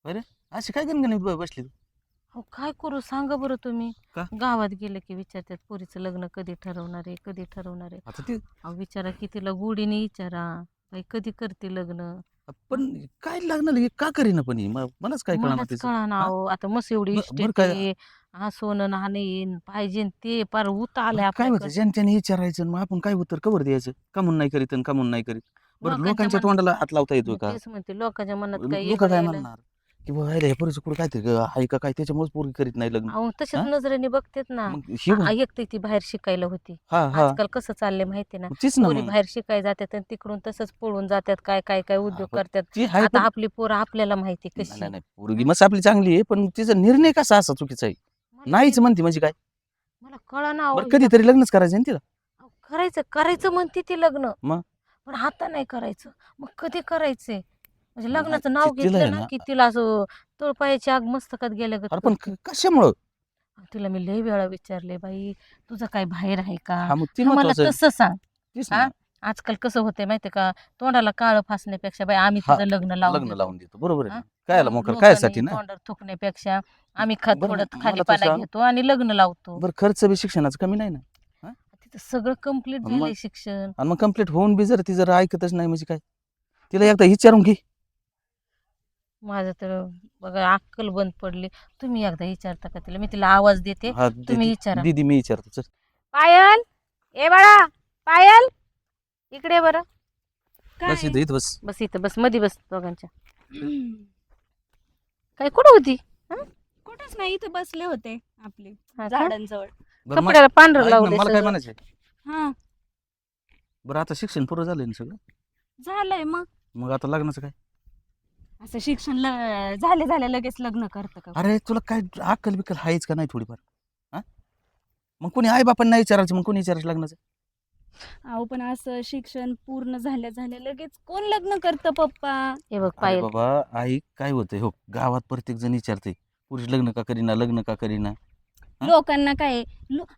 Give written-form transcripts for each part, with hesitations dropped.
अरे अशी काय गणगणित बसली तू? अहो काय करू सांगा बरं तुम्ही. का? गावात गेलं की विचारतात पोरीचं लग्न कधी ठरवणार आहे, कधी ठरवणार आहे. आता ते अहो विचारा की तिला गोडीने विचारा, बाई कधी करते लग्न. पण काय लागणार हे का करीना पण ही? मलाच काय कळणार मलाच त्याचं. कळना हा अहो. आता मस्त एवढी बरं इस्टेट काय आहे, हा सोनं नाणे पाहिजे ते पार उत आलंय काय होतं आपल्याकडं. ज्याने विचारायचं आणि मग आपण काय उत्तर कवर द्यायचं का म्हणून नाही करीत आणि का म्हणून नाही करीत. बरं लोकांच्या लोकांच्या मनात तोंडाला हात लावता येतोय मग का? तेच म्हणते लोकांच्या मनात काय लोक येडं काय यायला. म्हणणार की बाबा ह्या पोरीचं कुठं काहीतरी आहे का काय त्याच्यामुळेच पोरगी करीत नाही लग्न. अहो तशाच हा नजरेने बघतेत ना. मग हे एक तर ती बाहेर शिकायला होती. हा हा आजकाल कसं चाललंय माहिती ना. मग तीच ना पोरी मग बाहेर शिकायला जातात आणि तिकडून तसंच पळून जातात, काय काय काय उद्योग आपण करतात. ती आहे आता पण आपली पोरं आपल्याला माहिती नाही कशी. नाही नाही, पोरगी हं? मस्त आपली चांगली आहे पण तिचा निर्णय कसा असा चुकीचा आहे. मला नाहीच तेच म्हणते म्हणजे काय. मला कळना अहो बरं हिला. कधीतरी लग्नच करायचं आहे ना तिला. अहो, करायचं करायचं म्हणते ती लग्न. मग पण आता नाही करायचं. मग कधी करायचंय? म्हणजे नाही लग्नाचं नाव तिला घेतलं आहे ना ना. की तिला असं तळपायाची आग मस्तकात गेल्यागत अरे पण करते. कशामुळं. तिला मी लय वेळा विचारले, बाई तुझं काय बाहेर आहे का? हा मग ती हा मला महत्वाचं आहे. तसं सांग. तीच हा ना. आजकाल कसं होतंय माहितीये का? तोंडाला काळं फासण्यापेक्षा बाई आम्ही हा तुझं लग्न लावून लग्न देतो. लावून देतो बरोबर आहे हा ना. कायला मोकर कायसाठी लोकांनी ना. तोंडावर थुकण्यापेक्षा आम्ही बरं थोडं मला तू खालीपणा सांग. घेतो आणि लग्न लावतो. बरं खर्च बी शिक्षणाचं कमी नाही ना. हा? तिथं सगळं कम्प्लीट आणि मग झालंय शिक्षण. आणि मग कम्प्लीट होऊन बी जर ती जर ऐकतच नाही म्हणजे काय. तिला एकदा विचारून घे. माझं तर बघा अक्कल बंद पडली. तुम्ही एकदा विचारता का तिला? मी तिला आवाज देते, हा तुम्ही दीदी विचारा. दीदी मी विचारतो चल. पायल, ए बाळा, पायल, इकडे ये बरं. बस काय? इथं बस. बस इथं बस, मधी बस दोघांच्या. काय कुठं होती? हं? कुठंच नाही, इथे बसले होते आपले हा का? झाडांजवळ. बरं कपड्याला पांढरं ऐक ना लावलंय मला काय सगळं. म्हणायचंय. हा, बरं आता शिक्षण पुरं झालंय ना सगळं. झालंय मग. मग आता लग्नाचं काय. असं शिक्षण झाले झाले लगेच लग्न करतं का कोण? अरे तुला काय अक्कल बिक्कल आहेच का नाही थोडीफार. हा मग कोणी आई बापांना नाही विचारायचं मग कोणी विचारायचं लग्नाचं. अहो पण असं शिक्षण पूर्ण झाल्या झाल्या लगेच कोण लग्न करतं पप्पा? हे बघ अरे पायल, बाबा आई काय होतंय हो गावात प्रत्येक जण विचारते पुरुष लग्न का करीना लग्न का करीना. हा? लोकांना काय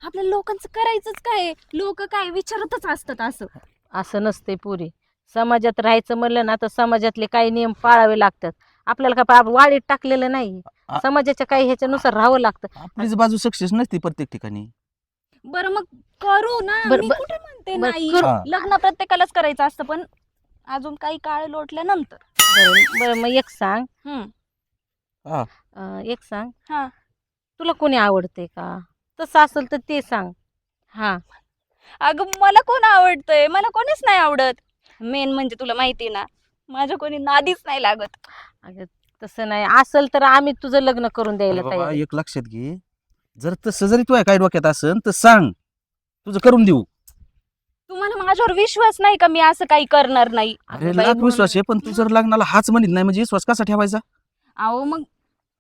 आपल्या लोकांचं करायचंच काय? लोक काय विचारतच असतात असं. असं नसते पुरी. समाजात राहायचं म्हणलं ना तर समाजातले काही नियम पाळावे लागतात. आपल्याला काय वाळीत टाकलेलं नाही. आ- समाजाच्या काही ह्याच्यानुसार राहावं लागतं. आपलीच बाजू सक्सेस नसते प्रत्येक ठिकाणी. बरं मग करू ना, बरं मी बरं कुठे म्हणते बरं नाही. करू. हा लग्न प्रत्येकालाच करायचं असतं पण अजून काही काळ लोटल्यानंतर. बरं बरं, मग एक सांग. हम्म. हा एक सांग, हा, तुला कोणी आवडते का? तसं असेल तर ते सांग. हा अगं मला कोण आवडतंय? मला कोणीच नाही आवडत. मेन म्हणजे तुला माहिती ना, माझ्या कोणी नादीच नाही लागत. अगं तसं नाही असेल तर आम्ही तुझं लग्न करून अरे द्यायला बाबा तयार आहे. एक लक्षात घे. जर तसं जरी तू काय डोक्यात असेल तर सांग तुझं करून देऊ. तुम्हाला माझ्यावर विश्वास नाही का मी असं काही करणार नाही? अरे अगं बाई लाख म्हणून विश्वास आहे पण तू जर लग्नाला हाच म्हणत नाही म्हणजे विश्वास कसा ठेवायचा. अहो मग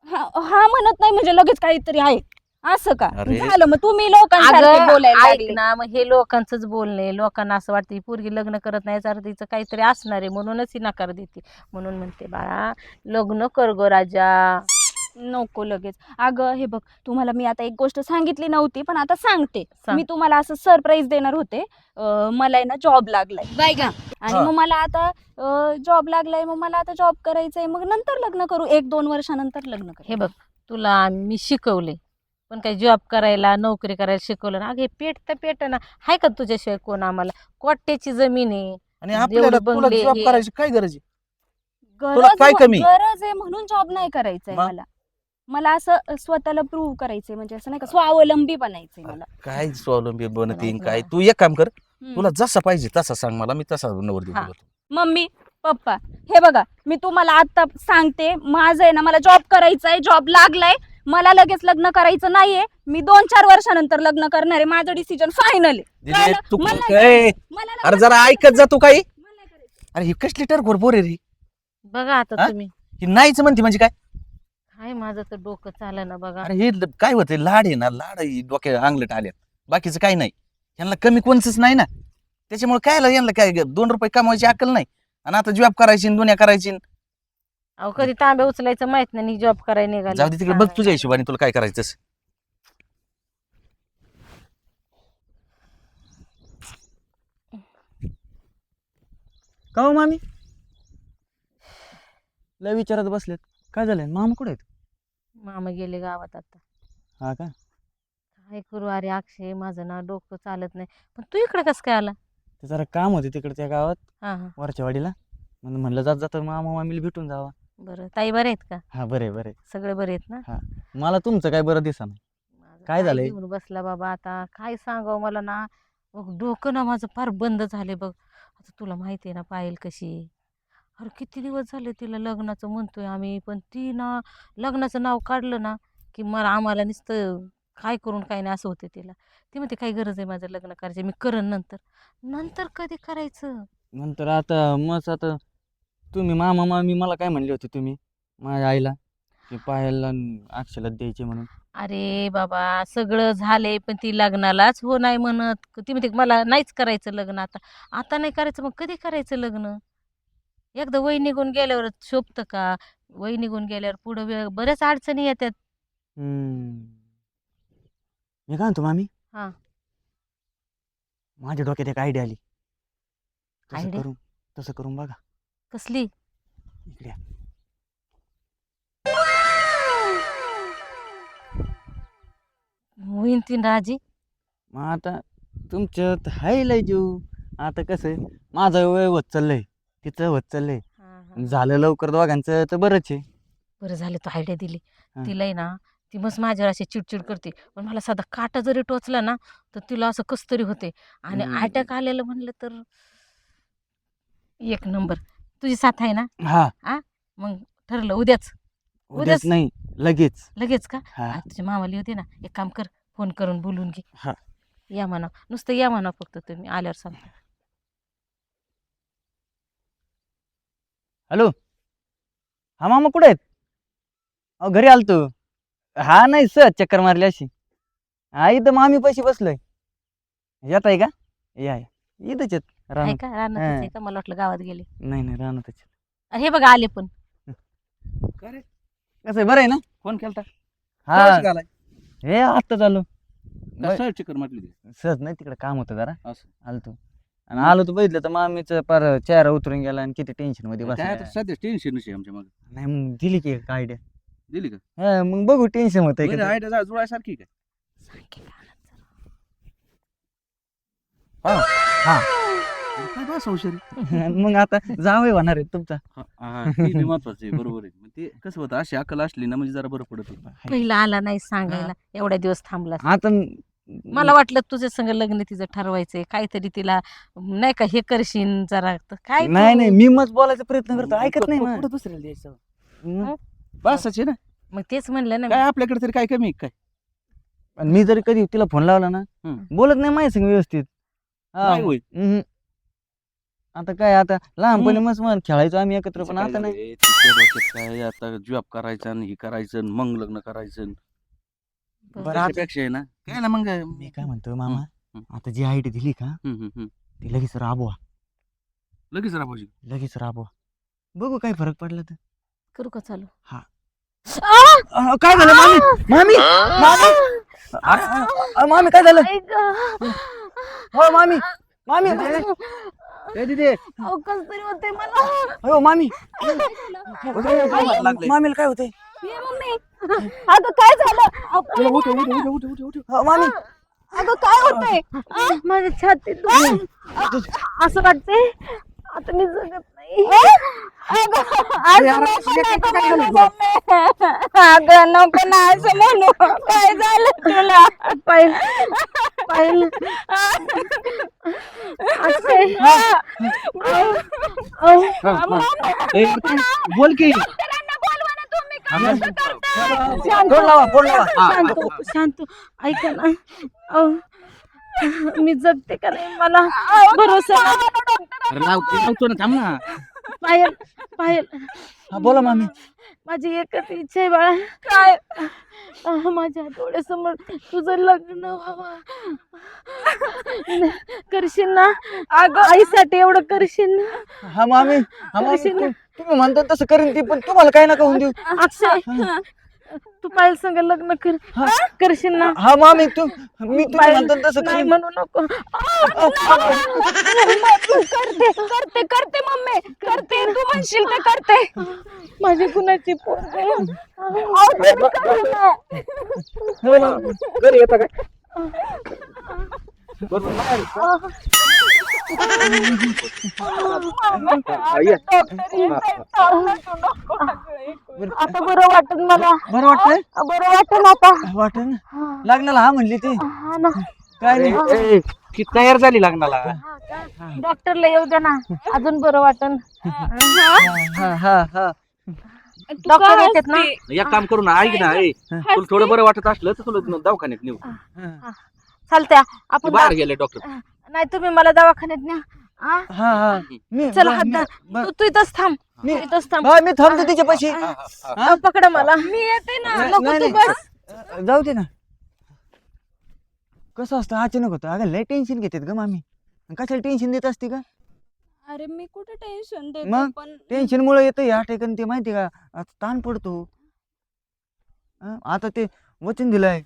हा हा म्हणत नाही म्हणजे लगेच काहीतरी आहे असं का? अरे. झालं मग तुम्ही लोकांसारखे अगं बोलायला ऐक लागले. ना, मग हे लोकांचंच बोलणे. लोकांना असं वाटतं ही पोरगी लग्न करत नाही तर तिचं काहीतरी असणार आहे म्हणूनच ही नकार देते. म्हणून म्हणते बाळा लग्न कर गो राजा. नको लगेच. अगं हे बघ, तुम्हाला मी आता एक गोष्ट सांगितली नव्हती पण आता सांगते. सांग. मी तुम्हाला असं सरप्राईज देणार होते. मला आहे ना जॉब लागलाय बाय का. आणि हा. मग मला आता जॉब लागलाय, मग मला आता जॉब करायचंय, मग नंतर लग्न करू, 1-2 वर्षानंतर लग्न करू. हे बघ तुला मी शिकवले पण काही जॉब करायला नोकरी करायला शिकवलं ना. अगं हे पेट ना. हाय का तुझ्याशिवाय कोण आम्हाला? कोट्याची जमीन आहे, आणि एवढे आपल्याला तुला बंगले जॉब हे. करायची काय गरज आहे. तुला गरज काय कमी? गरज आहे म्हणून जॉब नाही करायचंय मग? मला. मला असं स्वतःला प्रूव्ह करायचंय, म्हणजे असं नाही का स्वावलंबी बनायचंय मला. काय स्वावलंबी बनतीन ऐक काय ना. तू एक काम कर. हम्म. तुला जसा पाहिजे तसा सांग मला मी तसा नवर देऊ हा. तुला. मम्मी पप्पा हे बघा, मी तुम्हाला आता सांगते, माझं आहे ना, मला जॉब करायचा आहे, जॉब लागलाय, मला लगेच लग्न करायचं नाहीये. मी 2-4 वर्षानंतर लग्न करणार आहे. माझं डिसिजन फायनल आहे. दिदे, कळलं? तू मला काय नाही करायचं. मला अरे लग्न जरा करायचं ऐकत जा तू काही. मला नाही करायचं. अरे ही कसली टरकोर बोर आहे रे. बघा आता हा? तुम्ही. ही नाहीच म्हणते म्हणजे काय. हाय माझं तर डोकं चालं ना बघा. अरे हे काय होते लाड आहे ना लाड ही डोक्या अंगलट आल्यात बाकीचं काही नाही. यांना कमी कोणचंच नाही ना त्याच्यामुळे काय यांना काय 2 रुपये कमवायची अक्कल नाही आणि आता जॉब करायची न दुनिया करायची न. अहो कधी तांब्या उचलायचं माहित नाही जॉब करायला निघाले. जाऊ दे तिकडे बघ तुझ्या हिशोबाने तुला काय करायचं तसं. का हो मामी लय विचारत बसलेत. काय झालंय मामा कुठे आहेत? मामा गेले गावात आता. हा का? काय करू अरे अक्षय, माझं ना डोकं चालत नाही. पण तू इकडे कसं काय आला? ते जरा काम होते तिकडे त्या गावात हा हा. वरच्या वाडीला, म्हणून म्हणलं जात जात मामा मामीला भेटून जावा. बरं, ताई बरे आहेत का? हा बरे बरे. सगळे बरे आहेत ना? मला तुमचं काय बरं दिसा नाही. माझं काय झालंय? घेऊन बसला बाबा आता, काय सांगावं मला ना. डोकं ना माझं फार बंद झाले बघ. आता तुला माहिती आहे ना पायल कशी आहे. अरे किती दिवस झाले तिला लग्नाचं म्हणतोय आम्ही, पण ती ना लग्नाचं नाव काढलं ना की मला आम्हाला नुसतं काय करून काय नाही असं होते तिला. ती म्हणते काही गरज आहे माझं लग्न करायचं, मी करण नंतर. नंतर कधी करायचं? नंतर आता मग आता तुम्ही मामा मामी मला काय म्हणले होते तुम्ही माझ्या आईला की पायाला अक्षला द्यायचे म्हणून? अरे बाबा सगळं झालंय, पण ती लग्नालाच हो नाही म्हणत. ती म्हणते मला नाहीच करायचं लग्न आता. आता नाही करायचं मग कधी करायचं लग्न? एकदा वय निघून गेल्यावर शोभतं का? वय निघून गेल्यावर पुढं बऱ्याच अडचणी येतात. मी काय म्हणतो मामी, हा. माझ्या डोक्यात एक आयडिया आली. तसं Idea? करून तसं करून बघा. कसली? इकडे या. होईन ती राजी? मग आता तुमच्यात हाय लय जीव. आता कसं आहे, माझं वय होत चाललंय, तिचं होत चाललंय. झालं लवकर दोघांचं तर बरंच आहे. बरं झालं तू आयडिया दिली. हा. तिला आहे ना, ती मस्त माझ्यावर अशी चिडचिड करते, पण मला साधा काटा जरी टोचला ना तर तिला असं कस तरी होते. आणि अटॅक आलेलं म्हणलं तर एक नंबर. तुझी साथ आहे ना? हा. मग ठरलं उद्याच. उद्याच नाही, लगेच. लगेच का? हा. तुझ्या मामाली होती ना, एक काम कर, फोन करून बोलून घे. हा. या म्हणा, नुसतं या म्हणा फक्त, तुम्ही आल्यावर सांगता. हॅलो. हा मामा कुठे आहेत? अहो घरी आलतो. हा नाही सहज चक्कर मारली अशी. हा इथं मामी पैसे बसलोय. येत आहे का? या इथंच आहेत आहे रानात. का रानातच आहे का? मला वाटलं गावात गेले. नाही रानातच आहेत. हे बघा आले पण. काय रे कसं आहे, बरं आहे ना? फोन केलता? हा कशी घालाय? हे आत्ता चालू. कसं चक्कर म्हटली ती? सहज नाही, तिकडे काम होतं जरा, असं आलतो. आणि आलो तर बघितलं तर मामीचं पार चेहरा उतरून गेला आणि किती टेन्शन मध्ये काय आता बसला. सध्या टेन्शन नसे आमच्या मागे. नाही मग दिली की आयडिया. दिली का? हा मग बघू टेन्शन होतंय का ते. आयडिया जुळायसारखी काय? सांग की कानात जरा. हा. काय बा संशय? मग आता जावई होणार आहे तुमचा. ते महत्वाचं आहे, बरोबर आहे. मग ते कसं होतं, अशी अक्कल असली ना म्हणजे जरा बरं पडत होतं. पहिला आला नाही सांगायला, एवढ्या दिवस थांबला. आता मला वाटलं तुझ्या संग लग्न तिचं ठरवायचंय, काहीतरी तिला नाही का हे करशील जरा. तर काय नाही तू? नाही मी मग बोलायचा प्रयत्न करतो, ऐकत नाही मग. कुठं दुसऱ्याला द्यायचं? मग. बसच आहे ना. मग तेच म्हणलं ना काय मी. आपल्याकडे तरी काय कमी आहे काय? आणि मी जरी कधी तिला फोन लावला ना, हम्म. बोलत नाही माझ्या संग व्यवस्थित. हा. नाही होय. आता काय, आता लहानपणी मस्त मग खेळायचो आम्ही एकत्र, पण आता नाही. झालंय, तिच्या डोक्यात काय आता जॉब करायचं आणि हे करायचं आणि मग लग्न करायचं. बरं आता त्याच्यापेक्षा आहे ना काय ना मग मी काय म्हणतो मामा, हम्म. आता जी आयडी दिली का ती लगेच राबवा. लगेच राबाजी. लगेच राबवा, बघू काय फरक पडला तर. करू का चालू? हा. काय झालं मामी? मामी मामी मामी काय झालं? हो मामी मामी कस तरी होते मला. हो मामी लागलंय. मामीला काय होतंय? ये मम्मी, अगं काय झालं? हो, मामी अगं काय होतंय? माझ्या छातीत असं वाटतंय आता मी जगत नाही. अगं नको ना असं म्हणू. काय झालं तुला? पाहिलं पाहिलं बोल की. फोन लावा. शांत ऐका ना. मी जगते का नाही मला भरोसा नाही. लावतो ना, थांब ना. पायल पायल हा बोला मामी. माझी एकच इच्छा आहे बाळा. काय? माझ्या डोळ्यासमोर तुझं लग्न व्हावं. करशील ना? अगं आईसाठी एवढं करशील ना? हा मामी, हा मामी तुम्ही म्हणता तसं करीन ती, पण तुम्हाला काय नका होऊन देऊ. अक्षय तू पायल संग लग्न कर हा. करशील ना? हा मामी मी तुला पायल, म्हणतो तसं नाही करीन. म्हणू नको. करते करते करते मम्मी करते, तू म्हणशील ते करते. माझी कुणाची पोरगी आहे? अहो, तुम्ही करू ना. घरी येता काय आता बरं वाटत मला, बरं वाटतंय? बरं वाटत आता. वाटन लग्नाला हा म्हणली ती. हा ना, काय नाही. की तयार झाली लग्नाला? डॉक्टरला येऊ दे ना, अजून बरं वाटन. हा हा हा तू डॉक्टर का येतात ना? हसते? एक काम करू ना, ऐक ना, तुला थोडं बरं वाटत असलं तर तुला दवाखान्यात नेऊ. चालतंय ते आपण बाहेर गेले डॉक्टर. नाही तुम्ही मला दवाखान्यात न्या. हा? हा हा मी चल ब- हात मी- धर. ब- तू इथंच थांब, तू मी- इथंच थांब. हा, मी थांबतो तिच्या पाशी. पकडा मला. मी येते ना. नाही, नको तू नाही. बस. जाऊ दे ना. कसं असतं अचानक होतं. अगं लय टेन्शन घेतात ग मामी. कशाला टेन्शन देत असते का? अरे मी कुठे टेन्शन देते, मग? पण टेन्शन मुळे येतं या ठिकाणी ते माहिती का, आता ताण पडतो. आता ते वचन दिलंय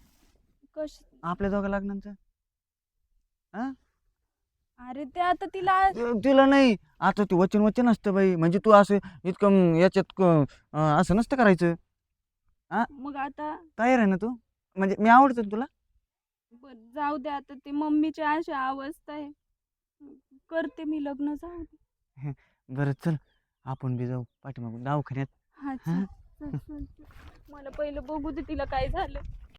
कश आपल्या दोघा लग्नाचं. अरे ते आता तिला तिला नाही, आता ते वचन वचन असतं बाई. म्हणजे तू असं इतकं याच्यात असं नसतं करायचं. मग आता तयार आहे ना तू? म्हणजे मी आवडतो ना तुला? जाऊ दे, आता ते मम्मीची अशी अवस्था आहे. करते मी लग्न, जाऊ दे. बरं चल, आपण बी जाऊ पाठीमागून दवाखान्यात. हा चल, चल, चल, चल. मला पहिलं बघू दे तिला काय झालं.